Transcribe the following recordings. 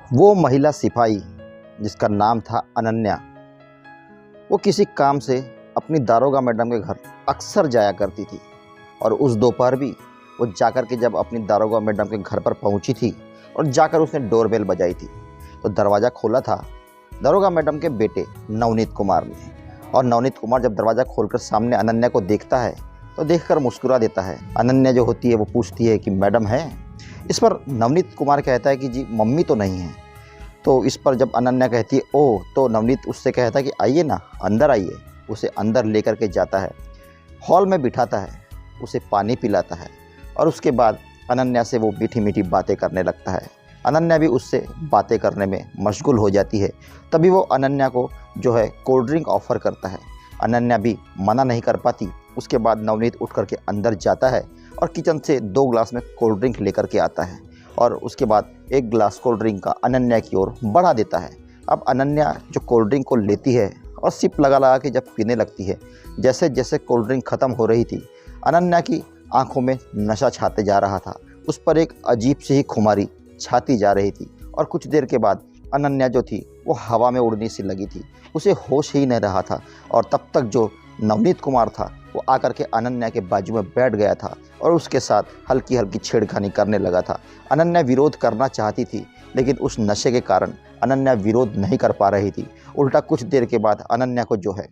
वो महिला सिपाही जिसका नाम था अनन्या, वो किसी काम से अपनी दारोगा मैडम के घर अक्सर जाया करती थी। और उस दोपहर भी वो जाकर के जब अपनी दारोगा मैडम के घर पर पहुंची थी और जाकर उसने डोरबेल बजाई थी तो दरवाज़ा खोला था दारोगा मैडम के बेटे नवनीत कुमार ने। और नवनीत कुमार जब दरवाज़ा खोलकर सामने अनन्या को देखता है तो देखकर मुस्कुरा देता है। अनन्या जो होती है वो पूछती है कि मैडम है? इस पर नवनीत कुमार कहता है कि जी मम्मी तो नहीं है। तो इस पर जब अनन्या कहती है ओह, तो नवनीत उससे कहता है कि आइए ना, अंदर आइए। उसे अंदर लेकर के जाता है, हॉल में बिठाता है, उसे पानी पिलाता है और उसके बाद अनन्या से वो मीठी मीठी बातें करने लगता है। अनन्या भी उससे बातें करने में मशगूल हो जाती है। तभी वो अनन्या को जो है कोल्ड ड्रिंक ऑफ़र करता है। अनन्या भी मना नहीं कर पाती। उसके बाद नवनीत उठ करके अंदर जाता है और किचन से 2 ग्लास में कोल्ड ड्रिंक लेकर के आता है और उसके बाद 1 ग्लास कोल्ड ड्रिंक का अनन्या की ओर बढ़ा देता है। अब अनन्या जो कोल्ड ड्रिंक को लेती है और सिप लगा लगा के जब पीने लगती है, जैसे जैसे कोल्ड ड्रिंक ख़त्म हो रही थी, अनन्या की आंखों में नशा छाते जा रहा था। उस पर एक अजीब सी ही खुमारी छाती जा रही थी और कुछ देर के बाद अनन्या जो थी वो हवा में उड़नी सी लगी थी। उसे होश ही नहीं रहा था और तब तक जो नवनीत कुमार था वो आकर के अनन्या के बाजू में बैठ गया था और उसके साथ हल्की हल्की छेड़खानी करने लगा था। अनन्या विरोध करना चाहती थी लेकिन उस नशे के कारण अनन्या विरोध नहीं कर पा रही थी। उल्टा कुछ देर के बाद अनन्या को जो है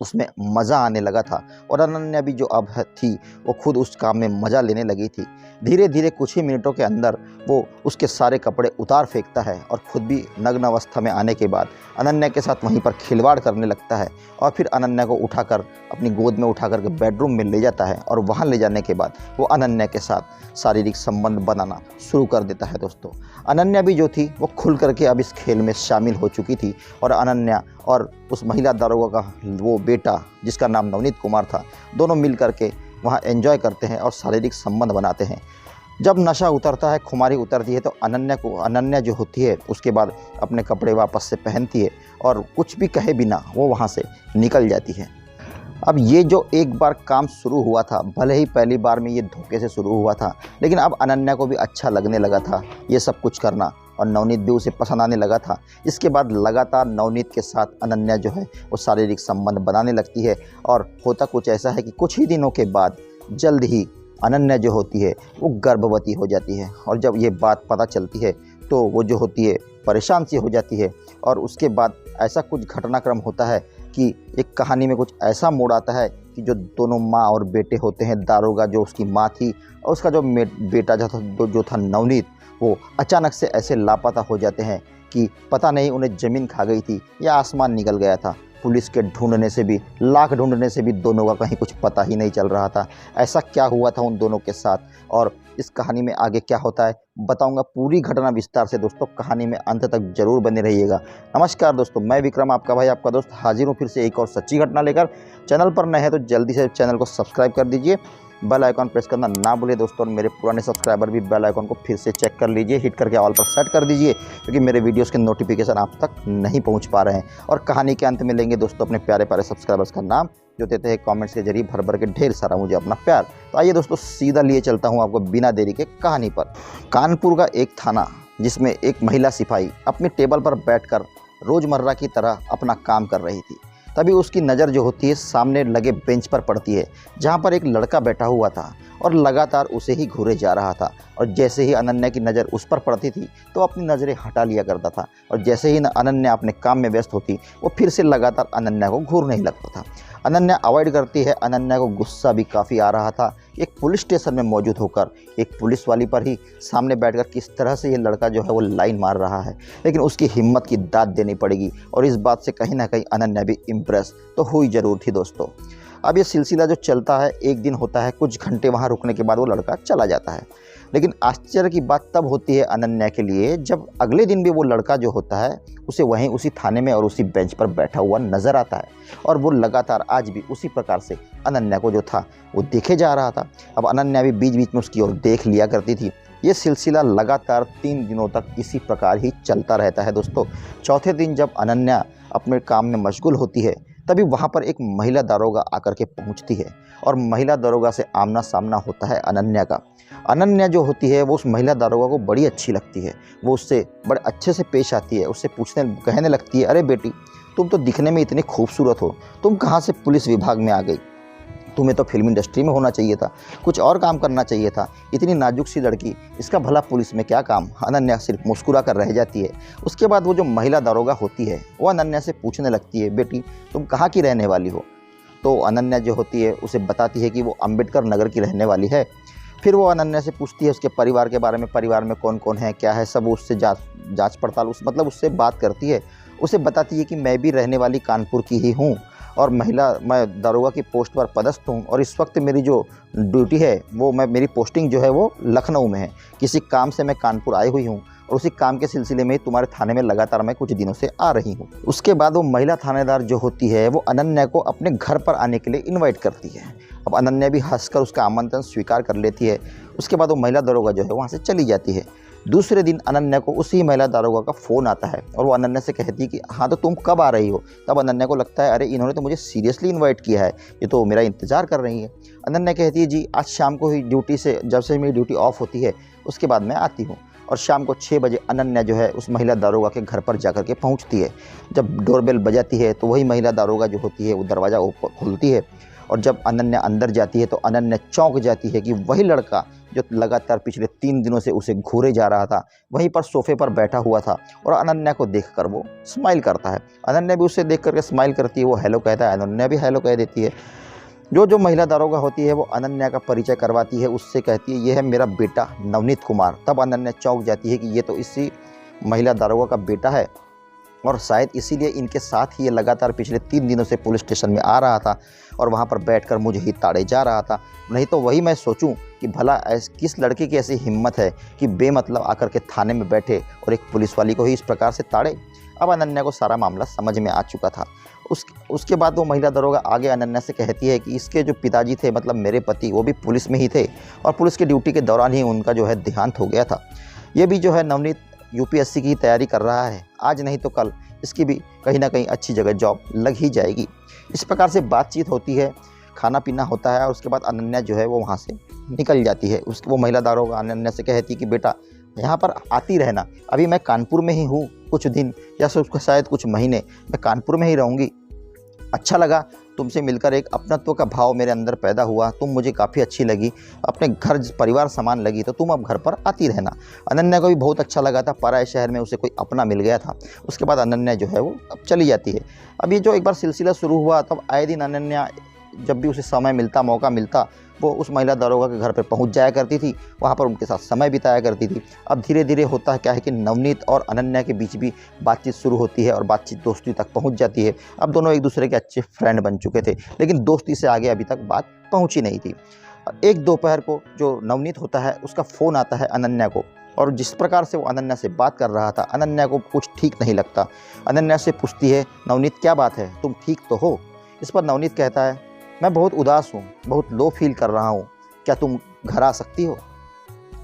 उसमें मज़ा आने लगा था और अनन्या भी जो अब थी वो खुद उस काम में मज़ा लेने लगी थी। धीरे धीरे कुछ ही मिनटों के अंदर वो उसके सारे कपड़े उतार फेंकता है और खुद भी नग्न अवस्था में आने के बाद अनन्या के साथ वहीं पर खिलवाड़ करने लगता है और फिर अनन्या को उठाकर अपनी गोद में उठाकर के बेडरूम में ले जाता है और वहाँ ले जाने के बाद वो अनन्या के साथ शारीरिक संबंध बनाना शुरू कर देता है। दोस्तों, अनन्या भी जो थी वो खुल करके अब इस खेल में शामिल हो चुकी थी और अनन्या और उस महिला दारोगा का वो बेटा जिसका नाम नवनीत कुमार था, दोनों मिल करके वहाँ एंजॉय करते हैं और शारीरिक संबंध बनाते हैं। जब नशा उतरता है, खुमारी उतरती है तो अनन्या जो होती है उसके बाद अपने कपड़े वापस से पहनती है और कुछ भी कहे बिना वो वहाँ से निकल जाती है। अब ये जो एक बार काम शुरू हुआ था, भले ही पहली बार में ये धोखे से शुरू हुआ था, लेकिन अब अनन्या को भी अच्छा लगने लगा था ये सब कुछ करना और नवनीत भी उसे पसंद आने लगा था। इसके बाद लगातार नवनीत के साथ अनन्या जो है वो शारीरिक संबंध बनाने लगती है और होता कुछ ऐसा है कि कुछ ही दिनों के बाद जल्द ही अनन्या जो होती है वो गर्भवती हो जाती है। और जब ये बात पता चलती है तो वो जो होती है परेशान सी हो जाती है और उसके बाद ऐसा कुछ घटनाक्रम होता है कि एक कहानी में कुछ ऐसा मोड़ आता है कि जो दोनों माँ और बेटे होते हैं, दारोगा जो उसकी माँ थी और उसका जो बेटा जो था नवनीत, वो अचानक से ऐसे लापता हो जाते हैं कि पता नहीं उन्हें ज़मीन खा गई थी या आसमान निकल गया था। पुलिस के ढूंढने से भी, लाख ढूंढने से भी दोनों का कहीं कुछ पता ही नहीं चल रहा था। ऐसा क्या हुआ था उन दोनों के साथ और इस कहानी में आगे क्या होता है बताऊंगा पूरी घटना विस्तार से। दोस्तों, कहानी में अंत तक जरूर बने रहिएगा। नमस्कार दोस्तों, मैं विक्रम आपका भाई, आपका दोस्त हाजिर हूँ फिर से एक और सच्ची घटना लेकर। चैनल पर नए हैं तो जल्दी से चैनल को सब्सक्राइब कर दीजिए, बेल आइकॉन प्रेस करना ना भूलिए दोस्तों। और मेरे पुराने सब्सक्राइबर भी बेल आइकॉन को फिर से चेक कर लीजिए, हिट करके ऑल पर सेट कर दीजिए क्योंकि मेरे वीडियोस के नोटिफिकेशन आप तक नहीं पहुंच पा रहे हैं। और कहानी के अंत में लेंगे दोस्तों अपने प्यारे प्यारे सब्सक्राइबर्स का नाम जो देते हैं कमेंट्स के जरिए भर भर के ढेर सारा मुझे अपना प्यार। तो आइए दोस्तों, सीधा लिए चलता हूँ आपको बिना देरी के कहानी पर। कानपुर का एक थाना जिसमें एक महिला सिपाही अपनी टेबल पर बैठकर रोज़मर्रा की तरह अपना काम कर रही थी। तभी उसकी नज़र जो होती है सामने लगे बेंच पर पड़ती है जहाँ पर एक लड़का बैठा हुआ था और लगातार उसे ही घूरे जा रहा था। और जैसे ही अनन्या की नज़र उस पर पड़ती थी तो अपनी नज़रें हटा लिया करता था और जैसे ही अनन्या अपने काम में व्यस्त होती वो फिर से लगातार अनन्या को घूरने ही लगता था। अनन्या अवॉइड करती है। अनन्या को गुस्सा भी काफ़ी आ रहा था एक पुलिस स्टेशन में मौजूद होकर एक पुलिस वाली पर ही सामने बैठकर किस तरह से ये लड़का जो है वो लाइन मार रहा है, लेकिन उसकी हिम्मत की दाद देनी पड़ेगी और इस बात से कहीं ना कहीं अनन्या भी इम्प्रेस तो हुई ज़रूर थी। दोस्तों, अब ये सिलसिला जो चलता है, एक दिन होता है, कुछ घंटे वहाँ रुकने के बाद वो लड़का चला जाता है। लेकिन आश्चर्य की बात तब होती है अनन्या के लिए जब अगले दिन भी वो लड़का जो होता है उसे वहीं उसी थाने में और उसी बेंच पर बैठा हुआ नज़र आता है और वो लगातार आज भी उसी प्रकार से अनन्या को जो था वो देखे जा रहा था। अब अनन्या भी बीच बीच में उसकी ओर देख लिया करती थी। ये सिलसिला लगातार 3 दिनों तक इसी प्रकार ही चलता रहता है। दोस्तों, चौथे दिन जब अनन्या अपने काम में मशगूल होती है तभी वहाँ पर एक महिला दारोगा आकर के पहुँचती है और महिला दारोगा से आमना सामना होता है अनन्या का। अनन्या जो होती है वो उस महिला दारोगा को बड़ी अच्छी लगती है, वो उससे बड़े अच्छे से पेश आती है, उससे कहने लगती है, अरे बेटी, तुम तो दिखने में इतनी खूबसूरत हो, तुम कहाँ से पुलिस विभाग में आ गई? तुम्हें तो फिल्म इंडस्ट्री में होना चाहिए था, कुछ और काम करना चाहिए था, इतनी नाजुक सी लड़की, इसका भला पुलिस में क्या काम? अनन्या सिर्फ मुस्कुरा कर रह जाती है। उसके बाद वो जो महिला दारोगा होती है वो अनन्या से पूछने लगती है, बेटी तुम कहाँ की रहने वाली हो? तो अनन्या जो होती है उसे बताती है कि वो अम्बेडकर नगर की रहने वाली है। फिर वो अनन्या से पूछती है उसके परिवार के बारे में, परिवार में कौन कौन है, क्या है, सब उससे जाँच पड़ताल उससे बात करती है। उसे बताती है कि मैं भी रहने वाली कानपुर की ही हूँ और मैं दारोगा की पोस्ट पर पदस्थ हूँ और इस वक्त मेरी जो ड्यूटी है वो मेरी पोस्टिंग जो है वो लखनऊ में है। किसी काम से मैं कानपुर आई हुई हूँ और उसी काम के सिलसिले में तुम्हारे थाने में लगातार मैं कुछ दिनों से आ रही हूँ। उसके बाद वो महिला थानेदार जो होती है वो अनन्या को अपने घर पर आने के लिए इन्वाइट करती है। अब अनन्या भी हंसकर उसका आमंत्रण स्वीकार कर लेती है। उसके बाद वो महिला दारोगा जो है वहाँ से चली जाती है। दूसरे दिन अनन्या को उसी महिला दारोगा का फ़ोन आता है और वो अनन्या से कहती है कि हाँ तो तुम कब आ रही हो? तब अनन्या को लगता है, अरे इन्होंने तो मुझे सीरियसली इनवाइट किया है, ये तो मेरा इंतज़ार कर रही है। अनन्या कहती है, जी आज शाम को ही ड्यूटी से, जब से मेरी ड्यूटी ऑफ होती है उसके बाद मैं आती हूँ। और शाम को 6 बजे अनन्या जो है उस महिला दारोगा के घर पर जाकर के पहुँचती है। जब डोरबेल बजाती है तो वही महिला दारोगा जो होती है वो दरवाज़ा खोलती है और जब अनन्या अंदर जाती है तो अनन्या चौंक जाती है कि वही लड़का जो लगातार पिछले 3 दिनों से उसे घूरे जा रहा था वहीं पर सोफे पर बैठा हुआ था और अनन्या को देखकर वो स्माइल करता है। अनन्या भी उसे देख करके स्माइल करती है, वो हेलो कहता है, अनन्या भी हेलो कह देती है। जो महिला दारोगा होती है वो अनन्या का परिचय करवाती है, उससे कहती है, ये है मेरा बेटा नवनीत कुमार। तब अनन्या चौंक जाती है कि ये तो इसी महिला दारोगा का बेटा है और शायद इसीलिए इनके साथ ही ये लगातार पिछले 3 दिनों से पुलिस स्टेशन में आ रहा था और वहाँ पर बैठकर मुझे ही ताड़े जा रहा था। नहीं तो वही मैं सोचूं कि भला किस लड़के की ऐसी हिम्मत है कि बेमतलब आकर के थाने में बैठे और एक पुलिस वाली को ही इस प्रकार से ताड़े। अब अनन्या को सारा मामला समझ में आ चुका था। उसके बाद वो महिला दारोगा आगे अनन्या से कहती है कि इसके जो पिताजी थे, मतलब मेरे पति, वो भी पुलिस में ही थे और पुलिस की ड्यूटी के दौरान ही उनका जो है देहांत हो गया था। ये भी जो है नवनीत यूपीएससी की तैयारी कर रहा है, आज नहीं तो कल इसकी भी कहीं ना कहीं अच्छी जगह जॉब लग ही जाएगी। इस प्रकार से बातचीत होती है, खाना पीना होता है और उसके बाद अनन्या जो है वो वहाँ से निकल जाती है। वो महिला दारोगा अनन्या से कहती है कि बेटा यहाँ पर आती रहना, अभी मैं कानपुर में ही हूँ, कुछ दिन या शायद कुछ महीने मैं कानपुर में ही रहूँगी। अच्छा लगा तुमसे मिलकर, एक अपनत्व का भाव मेरे अंदर पैदा हुआ, तुम मुझे काफ़ी अच्छी लगी, अपने घर परिवार समान लगी, तो तुम अब घर पर आती रहना। अनन्या को भी बहुत अच्छा लगा था, पराए शहर में उसे कोई अपना मिल गया था। उसके बाद अनन्या जो है वो अब चली जाती है। अब ये जो एक बार सिलसिला शुरू हुआ तब आए दिन अनन्या जब भी उसे समय मिलता, मौका मिलता, वो उस महिला दारोगा के घर पर पहुंच जाया करती थी, वहाँ पर उनके साथ समय बिताया करती थी। अब धीरे धीरे होता है क्या है कि नवनीत और अनन्या के बीच भी बातचीत शुरू होती है और बातचीत दोस्ती तक पहुंच जाती है। अब दोनों एक दूसरे के अच्छे फ्रेंड बन चुके थे, लेकिन दोस्ती से आगे अभी तक बात पहुँची नहीं थी। एक दोपहर को जो नवनीत होता है उसका फ़ोन आता है अनन्या को और जिस प्रकार से वो अनन्या से बात कर रहा था अनन्या को कुछ ठीक नहीं लगता। अनन्या से पूछती है, नवनीत क्या बात है, तुम ठीक तो हो? इस पर नवनीत कहता है, मैं बहुत उदास हूँ, बहुत लो फील कर रहा हूँ, क्या तुम घर आ सकती हो?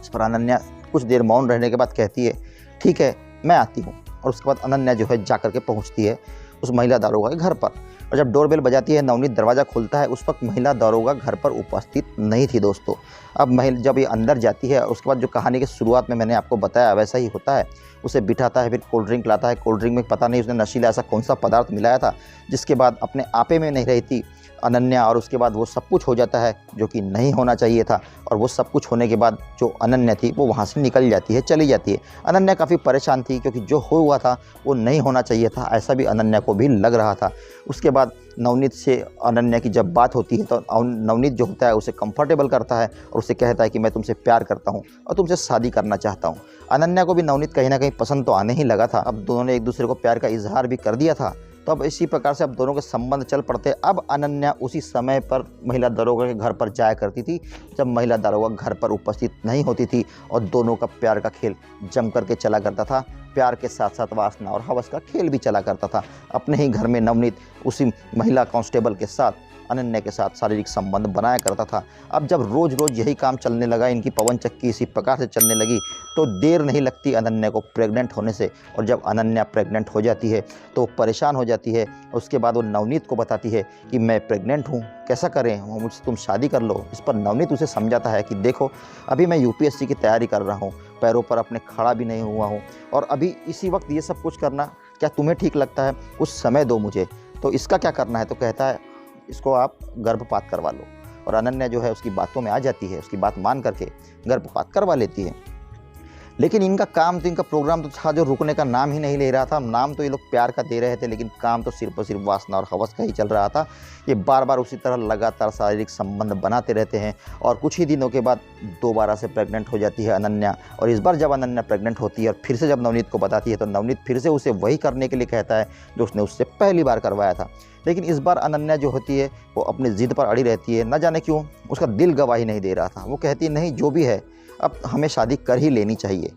इस पर अनन्या कुछ देर मौन रहने के बाद कहती है, ठीक है मैं आती हूँ। और उसके बाद अनन्या जो है जा कर के पहुँचती है उस महिला दारोगा के घर पर और जब डोरबेल बजाती है, नवनीत दरवाज़ा खोलता है। उस वक्त महिला दारोगा घर पर उपस्थित नहीं थी दोस्तों। अब जब ये अंदर जाती है उसके बाद जो कहानी की शुरुआत में मैंने आपको बताया वैसा ही होता है। उसे बिठाता है, फिर कोल्ड ड्रिंक लाता है। कोल्ड ड्रिंक में पता नहीं उसने नशीला ऐसा कौन सा पदार्थ मिलाया था जिसके बाद अपने आपे में नहीं रही थी अनन्या, और उसके बाद वो सब कुछ हो जाता है जो कि नहीं होना चाहिए था। और वो सब कुछ होने के बाद जो अनन्या थी वो वहाँ से निकल जाती है, चली जाती है। अनन्या काफ़ी परेशान थी क्योंकि जो हुआ था वो नहीं होना चाहिए था, ऐसा भी अनन्या को भी लग रहा था। उसके बाद नवनीत से अनन्या की जब बात होती है तो नवनीत जो होता है उसे कंफर्टेबल करता है और उसे कहता है कि मैं तुमसे प्यार करता हूँ और तुमसे शादी करना चाहता हूँ। अनन्या को भी नवनीत कहीं ना कहीं पसंद तो आने ही लगा था। अब दोनों ने एक दूसरे को प्यार का इजहार भी कर दिया था। तो अब इसी प्रकार से अब दोनों के संबंध चल पड़ते। अब अनन्या उसी समय पर महिला दारोगा के घर पर जाया करती थी जब महिला दारोगा घर पर उपस्थित नहीं होती थी और दोनों का प्यार का खेल जम करके चला करता था। प्यार के साथ साथ वासना और हवस का खेल भी चला करता था। अपने ही घर में नवनीत उसी महिला कांस्टेबल के साथ अनन्या के साथ शारीरिक संबंध बनाया करता था। अब जब रोज़ रोज़ यही काम चलने लगा, इनकी पवन चक्की इसी प्रकार से चलने लगी, तो देर नहीं लगती अनन्या को प्रेग्नेंट होने से। और जब अनन्या प्रेग्नेंट हो जाती है तो वो परेशान हो जाती है। उसके बाद वो नवनीत को बताती है कि मैं प्रेग्नेंट हूँ, कैसा करें, मुझसे तुम शादी कर लो। इस पर नवनीत उसे समझाता है कि देखो, अभी मैं यूपीएससी की तैयारी कर रहा हूँ, पैरों पर अपने खड़ा भी नहीं हुआ हूँ, और अभी इसी वक्त ये सब कुछ करना क्या तुम्हें ठीक लगता है? कुछ समय दो मुझे। तो इसका क्या करना है? तो कहता है इसको आप गर्भपात करवा लो। और अनन्या जो है उसकी बातों में आ जाती है, उसकी बात मान करके गर्भपात करवा लेती है। लेकिन इनका काम तो, इनका प्रोग्राम तो था जो रुकने का नाम ही नहीं ले रहा था। नाम तो ये लोग प्यार का दे रहे थे, लेकिन काम तो सिर्फ और सिर्फ वासना और हवस का ही चल रहा था। ये बार बार उसी तरह लगातार शारीरिक संबंध बनाते रहते हैं, और कुछ ही दिनों के बाद दोबारा से प्रेग्नेंट हो जाती है अनन्या। और इस बार जब अनन्या प्रेग्नेंट होती है और फिर से जब नवनीत को बताती है, तो नवनीत फिर से उसे वही करने के लिए कहता है जो उसने उससे पहली बार करवाया था। लेकिन इस बार अनन्या जो होती है वो अपनी ज़िद पर अड़ी रहती है। न जाने क्यों उसका दिल गवाही नहीं दे रहा था। वो कहती है नहीं, जो भी है अब हमें शादी कर ही लेनी चाहिए।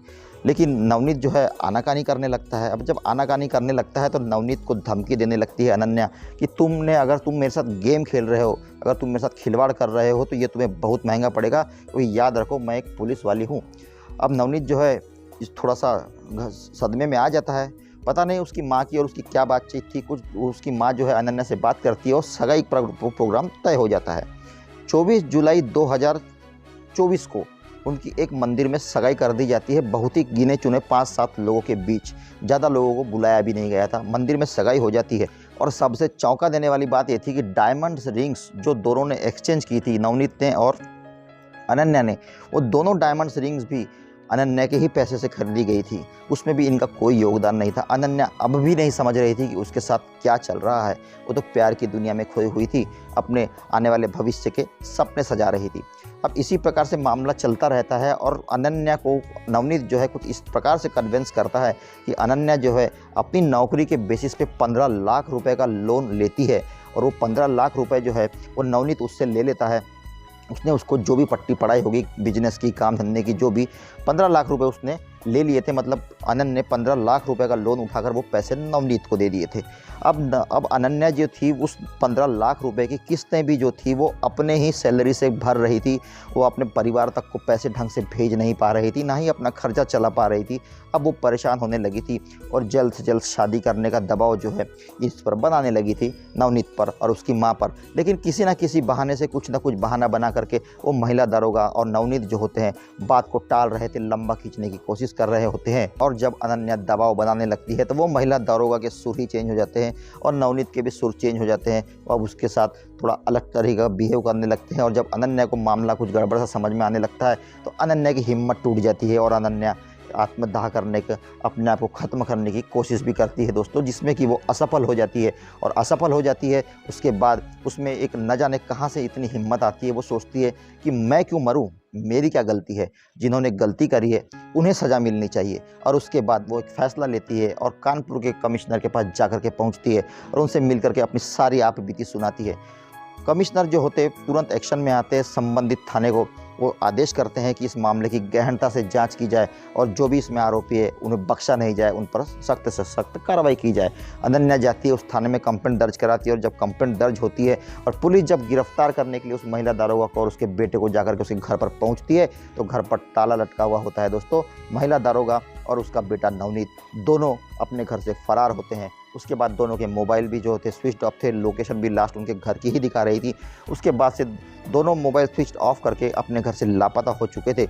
लेकिन नवनीत जो है आनाकानी करने लगता है। अब जब आनाकानी करने लगता है तो नवनीत को धमकी देने लगती है अनन्या कि अगर तुम मेरे साथ गेम खेल रहे हो, अगर तुम मेरे साथ खिलवाड़ कर रहे हो, तो ये तुम्हें बहुत महंगा पड़ेगा। तो याद रखो, मैं एक पुलिस वाली हूँ। अब नवनीत जो है थोड़ा सा सदमे में आ जाता है। पता नहीं उसकी माँ की और उसकी क्या बातचीत थी। कुछ उसकी माँ जो है अनन्या से बात करती है और सगाई प्रोग्राम तय हो जाता है। 24 जुलाई 2024 को उनकी एक मंदिर में सगाई कर दी जाती है, बहुत ही गिने चुने 5-7 लोगों के बीच। ज़्यादा लोगों को बुलाया भी नहीं गया था। मंदिर में सगाई हो जाती है, और सबसे चौंका देने वाली बात ये थी कि डायमंड्स रिंग्स जो दोनों ने एक्सचेंज की थी, नवनीत ने और अनन्या ने, वो दोनों डायमंड्स रिंग्स भी अनन्या के ही पैसे से खरीदी गई थी। उसमें भी इनका कोई योगदान नहीं था। अनन्या अब भी नहीं समझ रही थी कि उसके साथ क्या चल रहा है। वो तो प्यार की दुनिया में खोई हुई थी, अपने आने वाले भविष्य के सपने सजा रही थी। अब इसी प्रकार से मामला चलता रहता है, और अनन्या को नवनीत जो है कुछ इस प्रकार से कन्विंस करता है कि अनन्या जो है अपनी नौकरी के बेसिस पे 15 लाख रुपए का लोन लेती है, और वो 15 लाख रुपए जो है वो नवनीत उससे ले लेता है। उसने उसको जो भी पट्टी पढ़ाई होगी बिजनेस की, काम धंधे की, जो भी 15 लाख रुपए उसने ले लिए थे। मतलब अनन्या ने 15 लाख रुपए का लोन उठाकर वो पैसे नवनीत को दे दिए थे। अब अनन्या जो थी उस 15 लाख रुपए की किस्तें भी जो थी वो अपने ही सैलरी से भर रही थी। वो अपने परिवार तक को पैसे ढंग से भेज नहीं पा रही थी, ना ही अपना खर्चा चला पा रही थी। अब वो परेशान होने लगी थी, और जल्द से जल्द शादी करने का दबाव जो है इस पर बनाने लगी थी, नवनीत पर और उसकी माँ पर। लेकिन किसी न किसी बहाने से, कुछ ना कुछ बहाना बना करके वो महिला दारोगा और नवनीत जो होते हैं बात को टाल रहे थे, लंबा खींचने की कोशिश कर रहे होते हैं। और जब अनन्या दबाव बनाने लगती है तो वो महिला दारोगा के सुर ही चेंज हो जाते हैं, और नवनीत के भी सुर चेंज हो जाते हैं। अब उसके साथ थोड़ा अलग तरीके का बिहेव करने लगते हैं। और जब अनन्या को मामला कुछ गड़बड़ सा समझ में आने लगता है तो अनन्या की हिम्मत टूट जाती है, और अनन्या आत्मदाह करने का, अपने आप को ख़त्म करने की कोशिश भी करती है दोस्तों, जिसमें कि वो असफल हो जाती है। और असफल हो जाती है उसके बाद उसमें एक न जाने कहाँ से इतनी हिम्मत आती है। वो सोचती है कि मैं क्यों मरूं, मेरी क्या गलती है, जिन्होंने गलती करी है उन्हें सज़ा मिलनी चाहिए। और उसके बाद वो एक फ़ैसला लेती है और कानपुर के कमिश्नर के पास जाकर के पहुंचती है, और उनसे मिलकर के अपनी सारी आप बीती सुनाती है। कमिश्नर जो होते तुरंत एक्शन में आते हैं। संबंधित थाने को वो आदेश करते हैं कि इस मामले की गहनता से जांच की जाए, और जो भी इसमें आरोपी है उन्हें बख्शा नहीं जाए, उन पर सख्त से सख्त कार्रवाई की जाए। अनन्या जाती है उस थाने में, कंप्लेंट दर्ज कराती है, और जब कंप्लेंट दर्ज होती है और पुलिस जब गिरफ्तार करने के लिए उस महिला दारोगा को और उसके बेटे को जाकर के उसके घर पर पहुंचती है, तो घर पर ताला लटका हुआ होता है दोस्तों। महिला दारोगा और उसका बेटा नवनीत दोनों अपने घर से फरार होते हैं। उसके बाद दोनों के मोबाइल भी जो थे स्विच ऑफ थे, लोकेशन भी लास्ट उनके घर की ही दिखा रही थी। उसके बाद से दोनों मोबाइल स्विच ऑफ करके अपने घर से लापता हो चुके थे।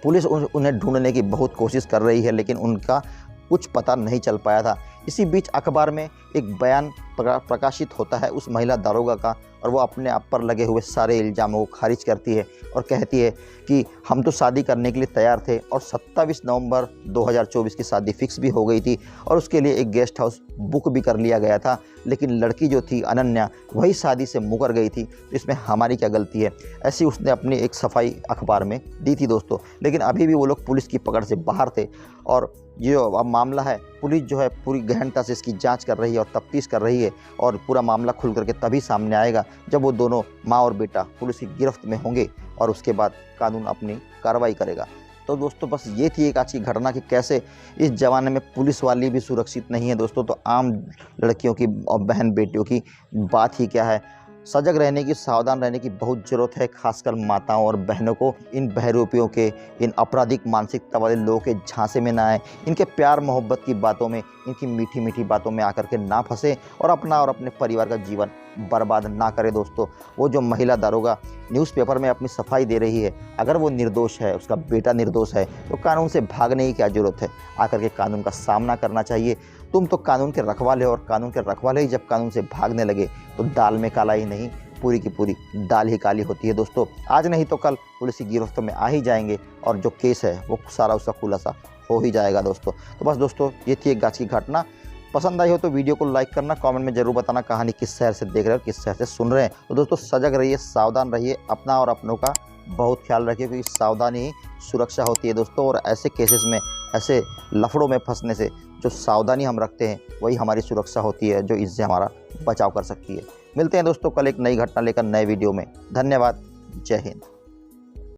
पुलिस उन्हें ढूंढने की बहुत कोशिश कर रही है, लेकिन उनका कुछ पता नहीं चल पाया था। इसी बीच अखबार में एक बयान प्रकाशित होता है उस महिला दारोगा का, और वो अपने आप पर लगे हुए सारे इल्ज़ामों को खारिज करती है और कहती है कि हम तो शादी करने के लिए तैयार थे, और 27 नवंबर 2024 की शादी फिक्स भी हो गई थी, और उसके लिए एक गेस्ट हाउस बुक भी कर लिया गया था। लेकिन लड़की जो थी अनन्या वही शादी से मुकर गई थी, तो इसमें हमारी क्या गलती है, ऐसी उसने अपनी एक सफाई अखबार में दी थी दोस्तों। लेकिन अभी भी वो लोग पुलिस की पकड़ से बाहर थे, और ये अब मामला है, पुलिस जो है पूरी गहनता से इसकी जांच कर रही है और तफ्तीश कर रही है, और पूरा मामला खुल करके तभी सामने आएगा जब वो दोनों माँ और बेटा पुलिस की गिरफ्त में होंगे, और उसके बाद कानून अपनी कार्रवाई करेगा। तो दोस्तों बस ये थी एक आज की घटना कि कैसे इस ज़माने में पुलिस वाली भी सुरक्षित नहीं है दोस्तों, तो आम लड़कियों की और बहन बेटियों की बात ही क्या है। सजग रहने की, सावधान रहने की बहुत ज़रूरत है, खासकर माताओं और बहनों को। इन बहरूपियों के, इन आपराधिक मानसिकता वाले लोगों के झांसे में ना आए, इनके प्यार मोहब्बत की बातों में, इनकी मीठी मीठी बातों में आकर के ना फंसे और अपना और अपने परिवार का जीवन बर्बाद ना करे दोस्तों। वो जो महिला दारोगा न्यूज़पेपर में अपनी सफाई दे रही है, अगर वो निर्दोष है, उसका बेटा निर्दोष है, तो कानून से भागने की क्या ज़रूरत है? आकर के कानून का सामना करना चाहिए। तुम तो कानून के रखवाले हो, और कानून के रखवाले ही जब कानून से भागने लगे तो दाल में काला ही नहीं, पूरी की पूरी दाल ही काली होती है दोस्तों। आज नहीं तो कल पुलिस की गिरफ्त में आ ही जाएंगे और जो केस है वो सारा उसका खुलासा हो ही जाएगा दोस्तों। तो बस दोस्तों, ये थी एक गाछ की घटना। पसंद आई हो तो वीडियो को लाइक करना, कमेंट में ज़रूर बताना कहानी किस शहर से देख रहे हो, किस शहर से सुन रहे हैं। तो दोस्तों, सजग रहिए, सावधान रहिए, अपना और अपनों का बहुत ख्याल रखिए, क्योंकि सावधानी ही सुरक्षा होती है दोस्तों। और ऐसे केसेस में, ऐसे लफड़ों में फंसने से जो सावधानी हम रखते हैं वही हमारी सुरक्षा होती है, जो इससे हमारा बचाव कर सकती है। मिलते हैं दोस्तों कल एक नई घटना लेकर नए वीडियो में। धन्यवाद। जय हिंद।